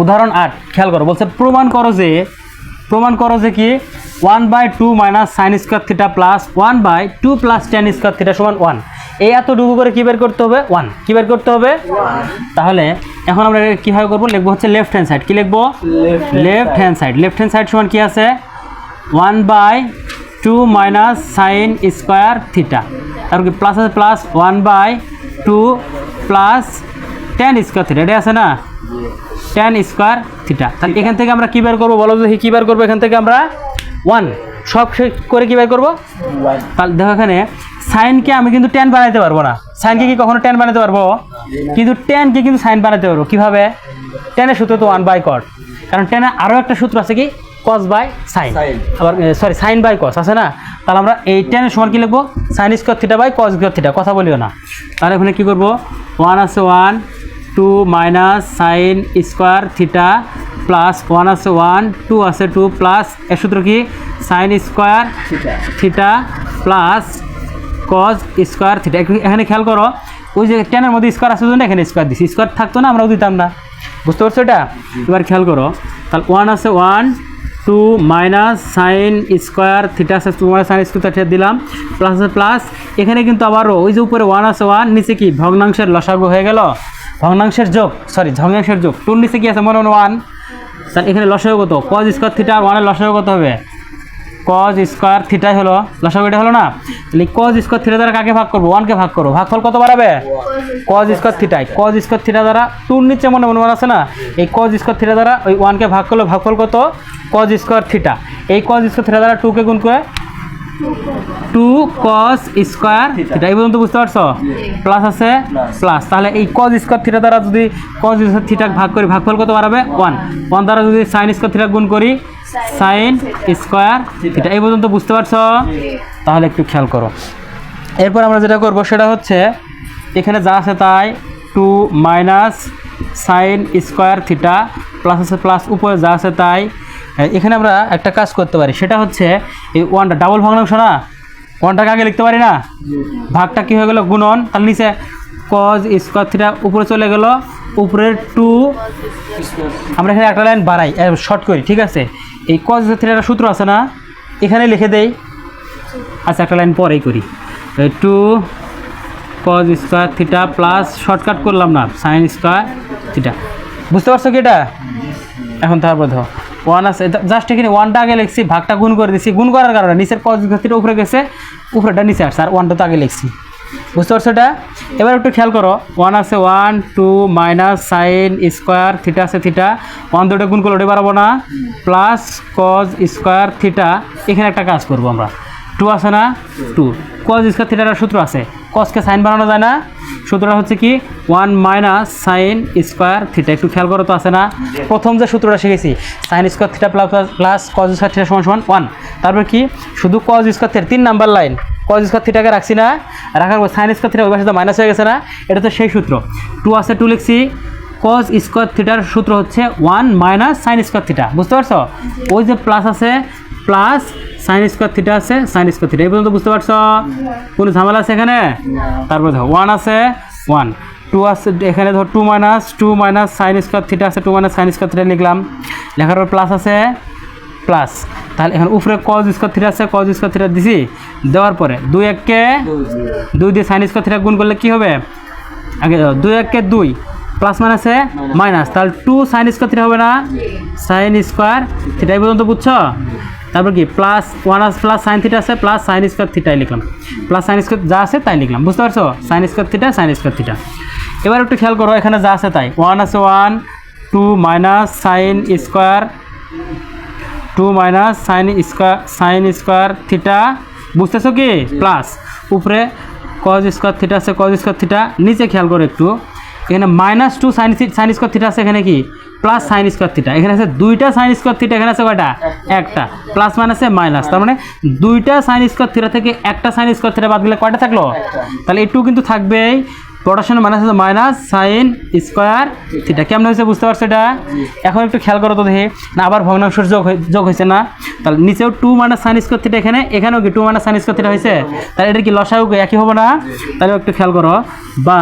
উদাহরণ 8 খেয়াল করো, বলছে প্রমাণ করো যে কি 1/2 minus sine square theta plus 1/2 plus tan square theta সমান 1। এই এতটুকু করে কী বের করতে হবে? 1 কী বের করতে হবে? তাহলে এখন আমরা কীভাবে করবো? লিখবো হচ্ছে লেফট হ্যান্ড সাইড। কী লিখবো? লেফট হ্যান্ড সাইড সমান কী আছে? 1/2 মাইনাস সাইন স্কোয়ার থিটা, তারপর কি প্লাস আছে plus 1/2 plus tan square theta, এটা আছে না? Tan square theta. তাহলে এখান থেকে আমরা কী বের করবো বলো তো? কী বের করবো এখান থেকে আমরা? 1 সব করে কী বের করবো? তাহলে দেখো এখানে সাইনকে আমি কিন্তু টেন বানাইতে পারবো না। সাইনকে কি কখনো টেন বানাতে পারবো? কিন্তু টেনকে কিন্তু সাইন বানাতে পারবো। কীভাবে? টেনের সূত্র তো 1/cot, কারণ টেনের আরও একটা সূত্র আছে কি cos বাই সাইন, আবার সরি সাইন বাই কস আছে না? তাহলে আমরা এই টেনের সমান কী লিখবো? Sine square theta by cos square theta, কথা বলিও না। তাহলে এখানে কী করবো? 1 আছে 1 2 minus sine square theta plus 1 আছে 1 2 আছে 2 প্লাস এর সূত্র কি sine square theta plus cos square theta. এখানে খেয়াল করো, ওই যে টেনের মধ্যে স্কোয়ার আছে জন্য এখানে স্কোয়ার দিচ্ছি, স্কোয়ার থাকতো না আমরাও দিতাম না, বুঝতে পারছো এটা? এবার খেয়াল করো, তাহলে 1 আছে 1 2 মাইনাস সাইন স্কোয়ার থিটা আছে 2 মাইনাস সাইন স্কোয়ার থিটা দিলাম প্লাস আছে প্লাস, এখানে কিন্তু আবারও ওই যে উপরে 1 আছে 1 নিচে কি ভগ্নাংশের লসাগু হয়ে গেল, ভগ্নাংশের যোগ 2 নিচে কি আছে মনে মনে 1, তাহলে এখানে লসাগু কত? কজ স্কোয়ার থিটা আর 1-এর লসাগু কত হবে? কজ স্কোয়ার থিটাই হলো লসাগু, এটা হলো না? তাহলে কজ স্কোয়ার থিটা দ্বারা কাকে ভাগ করবো? 1-কে ভাগ করো, ভাগফল কত বাড়াবে? কজ স্কোয়ার থিটাই। কজ স্কোয়ার থিটা দ্বারা 2 নিচে মনে মনে 1 আছে না, এই কজ স্কোয়ার থিটা দ্বারা ওই 1-কে ভাগ করলো, ভাগফল কত? Cause square theta. এই কজ স্কোয়ার থিটা দ্বারা 2-কে গুণ করে 2 কস স্কোয়ার থিটা, এই পর্যন্ত বুঝতে পারছো? প্লাস আছে প্লাস, তাহলে এই কজ স্কোয়ার থিটা দ্বারা যদি কজ স্কোয়ার থিটা ভাগ করি ভাগফল কত বাড়াবে? 1 দ্বারা যদি সাইন স্কোয়ার থিটা গুণ করি সাইন স্কোয়ার থিটা, এই পর্যন্ত বুঝতে পারছো? তাহলে একটু খেয়াল করো, এরপর আমরা যেটা করবো সেটা হচ্ছে এখানে যা আছে তাই 2 minus sine square theta plus আছে প্লাস উপরে যা আছে তাই। এখানে আমরা একটা কাজ করতে পারি, সেটা হচ্ছে এই 1টা ডাবল ভগ্নাংশ না, 1টাকে আগে লিখতে পারি না, ভাগটা কী হয়ে গেল? গুণন, তার নিচে কজ স্কোয়ার থিটা উপরে চলে গেল, উপরের 2 আমরা এখানে একটা লাইন বাড়াই শর্ট করি, ঠিক আছে? এই কজ থিটার সূত্র আছে না, এখানে লিখে দেই। আচ্ছা একটা লাইন পরেই করি, 2 cause square theta plus shortcut করলাম না সাইন স্কোয়ার থিটা, বুঝতে পারছো কি এটা? এখন তারপর ধর 1 আছে, জাস্ট এখানে 1টা আগে লিখছি, ভাগটা গুণ করে দিচ্ছি, গুণ করার কারণে নিচের কজ স্কোয়ার থিটা উপরে গেছে, উপরেটা নিচে আসছে, আর 1টা তো আগে লিখছি, বুঝতে পারছো এটা? এবার একটু খেয়াল করো, 1 আছে 1 2 মাইনাস সাইন স্কোয়ার থিটা আছে থিটা, 1 দুটো গুণ করলে ওটা বাড়াবো না, প্লাস কজ স্কোয়ার থিটা। এখানে একটা কাজ করবো আমরা, 2 আছে না 2 কজ স্কোয়ার থিটার সূত্র আছে, কজকে সাইন বানানো যায় না, সূত্রটা হচ্ছে কি 1 মাইনাস সাইন স্কোয়ার থিটা। একটু খেয়াল করো তো, আছে না? প্রথম যে সূত্রটা শিখেছি sine square theta plus cos square theta সমান 1, তারপর কি শুধু cos square theta 3 number line, cos square থিটাকে রাখছি না, রাখার পর সাইন স্কোয়ার থিটা ওই পাশে তো মাইনাস হয়ে গেছে না, এটা তো সেই সূত্র। 2 আছে 2 লিখছি, কজ স্কোয়ার থিটার সূত্র হচ্ছে 1 মাইনাস সাইন স্কোয়ার থিটা, বুঝতে পারছো? ওই যে প্লাস আছে প্লাস সাইন স্কোয়ার থিটা আছে সাইন স্কোয়ার থিটা, এই পর্যন্ত বুঝতে পারছো? কোনো ঝামেলা আছে এখানে? তারপরে দেখো 1 আছে 1 2 আছে, এখানে ধর 2 মাইনাস সাইন স্কোয়ার থিটা আছে, 2 মাইনাস সাইন স্কোয়ার থিটা লিখলাম, লেখার পর প্লাস আছে প্লাস, তাহলে এখন উপরে কজ স্কোয়ার থিটা আছে, কজ স্কোয়ার থিটা দিছি, দেওয়ার পরে 2-1-কে 2 দিয়ে সাইন স্কোয়ার থিটা গুণ করলে কী হবে? আগে 2-1-কে 2 প্লাস মাইনাসে মাইনাস, তাহলে 2 সাইন স্কোয়ার থিটা হবে না, সাইন স্কোয়ার থিটা, এই পর্যন্ত বুঝছো? তারপর কি প্লাস 1 আছে প্লাস সাইন থিটা আছে প্লাস সাইন স্কোয়ার থিটাই লিখলাম, প্লাস সাইন স্কোয়ার যা আছে তাই লিখলাম, বুঝতে পারছো? Sign square theta. এবার একটু খেয়াল করো, এখানে যা আছে তাই, 1 আছে 1 2 minus sine square 2 minus sine square theta, বুঝতেছো কি? প্লাস উপরে কজ স্কোয়ার থিটা আছে, কজ স্কোয়ার থিটা, নিচে খেয়াল করো একটু, এখানে -2 সাইন স্কোয়ার থিটা আছে, এখানে কি প্লাস সাইন স্কোয়ার থিটা, এখানে আছে 2টা সাইন স্কোয়ার থিটা, এখানে আছে কয়টা? একটা, প্লাস মাইনাসে মাইনাস, তার মানে 2টা সাইন স্কোয়ার থিটা থেকে একটা সাইন স্কোয়ার থিটা বাদ দিলে কয়টা থাকলো? তাহলে একটু কিন্তু থাকবেই, প্রোডাকশনে মাইনাস আছে মাইনাস সাইন স্কোয়ার থিটা। কেমন হয়েছে বুঝতে পারছো এটা? এখন একটু খেয়াল করো তো দেখি, না আবার ভগ্নাংশের যোগ হয়েছে না, তাহলে নিচেও 2 মাইনাস সাইন স্কোয়ার থিটা, এখানেও কি 2 মাইনাস সাইন স্কোয়ার থিটা হয়েছে, তাহলে এটা কি লসাগু একই হবে না? তাহলে একটু খেয়াল করো, বা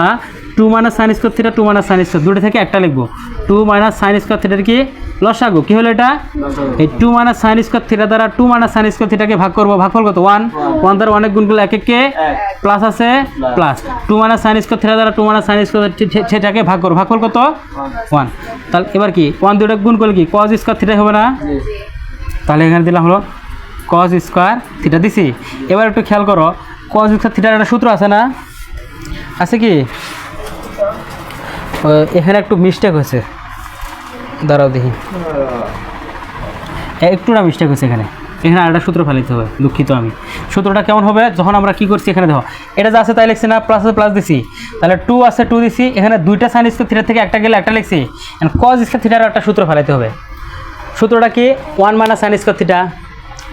two minus sine square theta, two minus sine square, দুটো থেকে একটা লিখবো। টু মাইনাস সাইন স্কোয়ার থিটার কি লসাগু, কি হলো এটা? এই two minus sine square theta দ্বারা টু মাইনাস সাইন স্কোয়ার থিটাকে ভাগ করবো, ভাগফল কত? 1, 1 দ্বারা অনেক গুণ করলে এক একে প্লাস আছে plus, two minus sine square theta দ্বারা টু মাইনাস সাইন স্কোয়ার সেটাকে ভাগ করবো, ভাগফল কত? 1। তাহলে এবার কি 1 দুটো গুণ করলে কি কজ স্কোয়ার থিটা হবে না? তাহলে এখানে দিলাম হলো কজ স্কোয়ার থিটা দিছি। এবার একটু খেয়াল করো, কজ স্কোয়ার থিটার একটা সূত্র আছে না? আছে কি? এখানে একটু মিস্টেক হয়েছে, দাঁড়াও দেখি, একটু না মিস্টেক হয়েছে এখানে আরেকটা সূত্র ফেলাইতে হবে, দুঃখিত আমি। সূত্রটা কেমন হবে? যখন আমরা কি করছি এখানে দেখো, এটা যা আছে তাই লিখছি না, প্লাস আছে প্লাস দিছি, তাহলে 2 আছে 2 দিছি, এখানে দুইটা সাইন স্কোয়ার থিটা থেকে একটা গেলে একটা লিখছি, কজ স্কোয়ার থিটার একটা সূত্র ফেলাইতে হবে। সূত্রটা কি? 1 মাইনাস সাইন স্কোয়ার থিটা।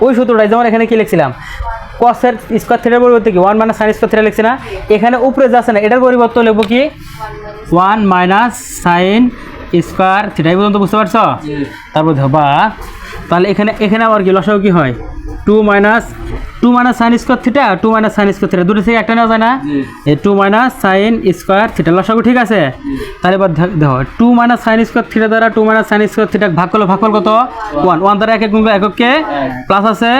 ওই সূত্রটাই যেমন এখানে কি লিখছিলাম, কসের স্কোয়ার থিটার পরিবর্তে কি 1 মাইনাস সাইন স্কোয়ার থিটা লিখছি না, এখানে উপরে যাচ্ছে না, এটার পরিবর্তে লিখবো কি 1 মাইনাস সাইন স্কোয়ার থিটা। এই পর্যন্ত বুঝতে পারছো? তারপর দেখো বা, তাহলে এখানে আবার কি লসাগু কি হয়? 2 minus sine square theta, 2 minus sine square theta, দুটো থেকে একটা নেওয়া যায় না? এই 2 মাইনাস সাইন স্কোয়ার থিটা লসাগু, ঠিক আছে? তাহলে এবার দেখো 2 মাইনাস সাইন স্কোয়ার থিটা দ্বারা 2 মাইনাস সাইন স্কোয়ার থিটা ভাগ করলে ভাগফল কত? 1, 1 দ্বারা এক গুণ এককে প্লাস আছে,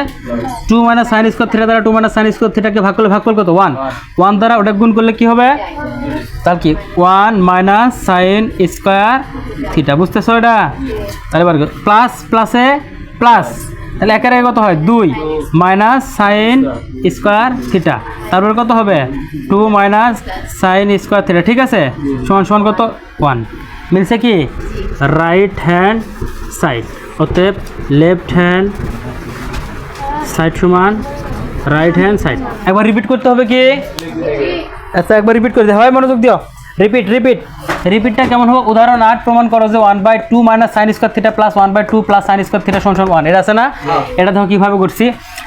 2 মাইনাস সাইন স্কোয়ার থিটা দ্বারা 2 মাইনাস সাইন স্কোয়ার থিটাকে ভাগ করলে ভাগফল কত? 1, 1 দ্বারা ওটা গুণ করলে কি হবে? তাহলে কি 1 মাইনাস সাইন স্কোয়ার থিটা, বুঝতেছো এটা? তাহলে এবার প্লাস প্লাসে প্লাস, তাহলে একের আগে কত হয়? 2 মাইনাস সাইন স্কোয়ার থিটা, তারপরে কত হবে? 2 মাইনাস সাইন স্কোয়ার থিটা, ঠিক আছে? সমান সমান কত? 1। মিলছে কি? রাইট হ্যান্ড সাইড, অতএব লেফট হ্যান্ড সাইড সমান রাইট হ্যান্ড সাইড। একবার রিপিট করতে হবে কি? আচ্ছা একবার রিপিট করে দিও, হয় মনোযোগ দিও, রিপিটটা কেমন হবে? উদাহরণ 8 প্রমাণ করো যে 1/2 minus sine square theta plus 1/2 plus sign square theta সমান 1। এটা আছে না? এটা দেখো কীভাবে করছি,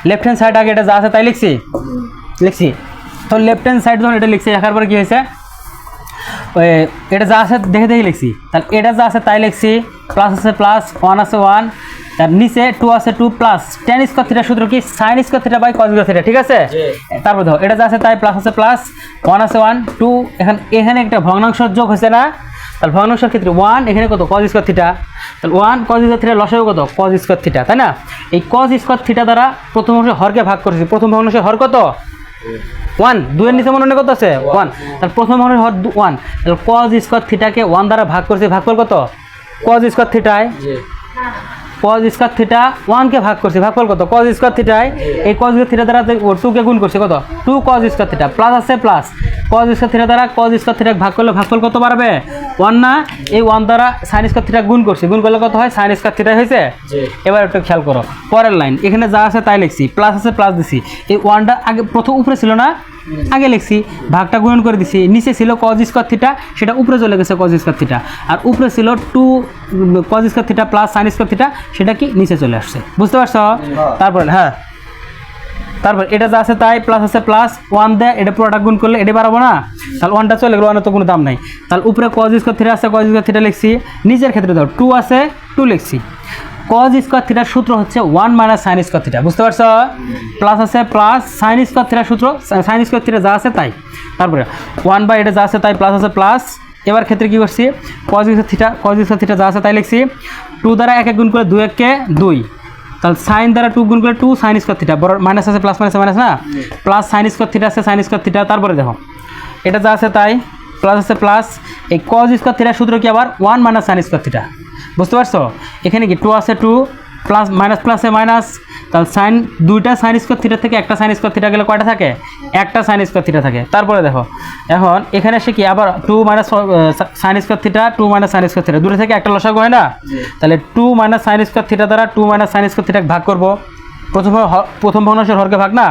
লেফট হ্যান্ড সাইড আগে এটা যা আছে তাই লিখছি, তো লেফট হ্যান্ড সাইড যখন এটা লিখছি, লেখার পরে কী হয়েছে? এটা যা আছে দেখে লিখছি, তাহলে এটা যা আছে তাই লিখছি, প্লাস আছে প্লাস, 1 আছে 1, তার নিচে 2 আছে 2 প্লাস tan স্কোয়ার থিটা সূত্র কি? Sine square theta by cos square theta, ঠিক আছে? তারপর দেখো এটা যা আছে তাই, প্লাস আছে প্লাস, 1 আছে 1 2, এখানে একটা ভগ্নাংশ যোগ হয়েছে না? তাহলে ভগ্নাংশের ক্ষেত্রে 1, এখানে কত? কস স্কোয়ার থিটা, তাহলে 1 কস স্কোয়ার থিটা লসাগু কত? কস স্কোয়ার থিটা, তাই না? এই কস স্কোয়ার থিটা দ্বারা প্রথম অংশের হরকে ভাগ করেছি, প্রথম ভগ্নাংশের হর কত? 1, 2 এর নিচে মনে কত আছে? 1, তাহলে প্রথম ভগ্নাংশের হর 1, তাহলে কস স্কোয়ার থিটাকে 1 দ্বারা ভাগ করেছি, ভাগফল কত? কস স্কোয়ার থিটায় কজ স্কোয়ার থিটা 1 কে ভাগ করছি, ভাগফল কত? কজ স্কোয়ার থিটায় এই কজ স্কোয়ার থিটা দ্বারা 2 কে গুণ করছি, কত? 2 কজ স্কোয়ার থিটা, প্লাস আছে প্লাস, কজ স্কোয়ার থিটা দ্বারা কজ স্কোয়ার থিটা ভাগ করলে ভাগফল কত বাড়বে? 1 না? এই 1 দ্বারা সাইন স্কোয়ার থিটা গুণ করছি, গুণ করলে কত হয়? সাইন স্কোয়ার থিটা হয়েছে। এবার একটু খেয়াল করো পরের লাইন, এখানে যা আছে তাই লিখছি, প্লাস আছে প্লাস দিছি, এই 1টা আগে প্রথম উপরে ছিল না, আগে লিখছি, ভাগটা গুণন করে দিছি, নিচে ছিল কজ স্কোয়ার থিটা, সেটা উপরে চলে গেছে কজ স্কোয়ার থিটা, আর উপরে ছিল 2 cause square theta plus sign square theta, সেটা কি নিচে চলে আসছে, বুঝতে পারছো? তারপর তারপর এটা যা আছে তাই, প্লাস আছে প্লাস, 1 দেয় এটা পুরোটা গুণ করলে এটা বাড়াবো না, তাহলে 1টা চলে গেলো, 1 তো কোনো দাম নাই, তাহলে উপরে কজ স্কোয়ার থিটা আছে, কজ স্কোয়ার থিটা লিখছি, নিচের ক্ষেত্রে দাও 2 আছে 2 লিখছি। কজ স্কোয়ার থিটার সূত্র হচ্ছে 1 মাইনাস সাইন স্কোয়ার থিটা, বুঝতে পারছো? প্লাস আছে প্লাস, সাইন স্কোয়ার থিটার সূত্র, সাইন স্কোয়ার থিটা যা আছে তাই, তারপরে 1 বাই এটা যা আছে তাই, প্লাস আছে প্লাস, এবার ক্ষেত্রে কী করছি? কজ স্কোয়ার থিটা যা আছে তাই লিখছি, 2 দ্বারা 1 গুণ করে 2 1 2, তাহলে সাইন দ্বারা 2 গুণ করে 2 সাইন স্কোয়ার থিটা, বড় মাইনাস আছে প্লাস মাইনাস মাইনাস না, প্লাস সাইন স্কোয়ার থিটা আছে সাইন স্কোয়ার থিটা, তারপরে দেখো এটা যা আছে তাই, প্লাস আছে প্লাস, এই কজ স্কোয়ার থিটার সূত্র কি আবার 1 মাইনাস সাইন স্কোয়ার থিটা, বুঝতে পারছো? এখানে কি 2 আছে 2 প্লাস মাইনাস প্লাসে মাইনাস, তাহলে সাইন দুইটা সাইন স্কোয়ার থিটা থেকে একটা সাইন স্কোয়ার থিটা গেলে কয়টা থাকে? একটা সাইন স্কোয়ার থিটা থাকে। তারপরে দেখো এখন এখানে এসে কি আবার 2 minus sine square theta, 2 minus sine square theta, দুটো থেকে একটা লসাগু হয় না, তাহলে 2 মাইনাস সাইন স্কোয়ার থিটা দ্বারা 2 মাইনাস সাইন স্কোয়ার থিটা ভাগ করবো, প্রথম ভগ্নাংশের হরকে ভাগ না,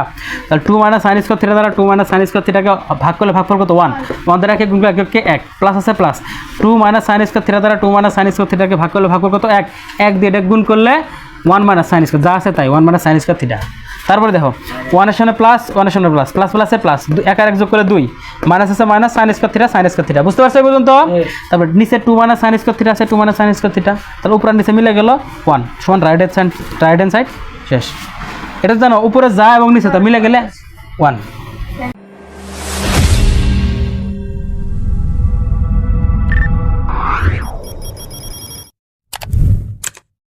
তাহলে 2 মাইনাস সাইন স্কোয়ার থিটা দ্বারা 2 মাইনাস সাইন স্কোয়ার থিটাকে ভাগ করলে ভাগফল কত? 1, 1 দ্বারা 1 গুণ করে 1 প্লাস আছে plus, 2 minus sine square theta দ্বারা 2 মাইনাস সাইন স্কোয়ার থিটাকে ভাগ করলে ভাগফল কত? 1 দিয়ে এটা গুণ করলে 1 মাইনাস সাইন স্কোয়ার যা আছে তাই, 1 মাইনাস সাইন স্কোয়ার থিটা। তারপরে দেখো 1 এর সামনে প্লাস, 1 এর সামনে প্লাস, প্লাস প্লাসে প্লাস, 1 আর 1 যোগ করে 2, মাইনাস আছে মাইনাস, সাইন স্কোয়ার থিটা, বুঝতে পারছো এই পর্যন্ত? তারপর নিচে 2 মাইনাস সাইন স্কোয়ার থিটা আছে, 2 মাইনাস সাইন স্কোয়ার থিটা, তাহলে উপরে নিচে মিলে গেল 1 সমান রাইট হ্যান্ড সাইড শেষ। এটা জানো উপরে যা এবং নিচে তা মিলে গেলে 1।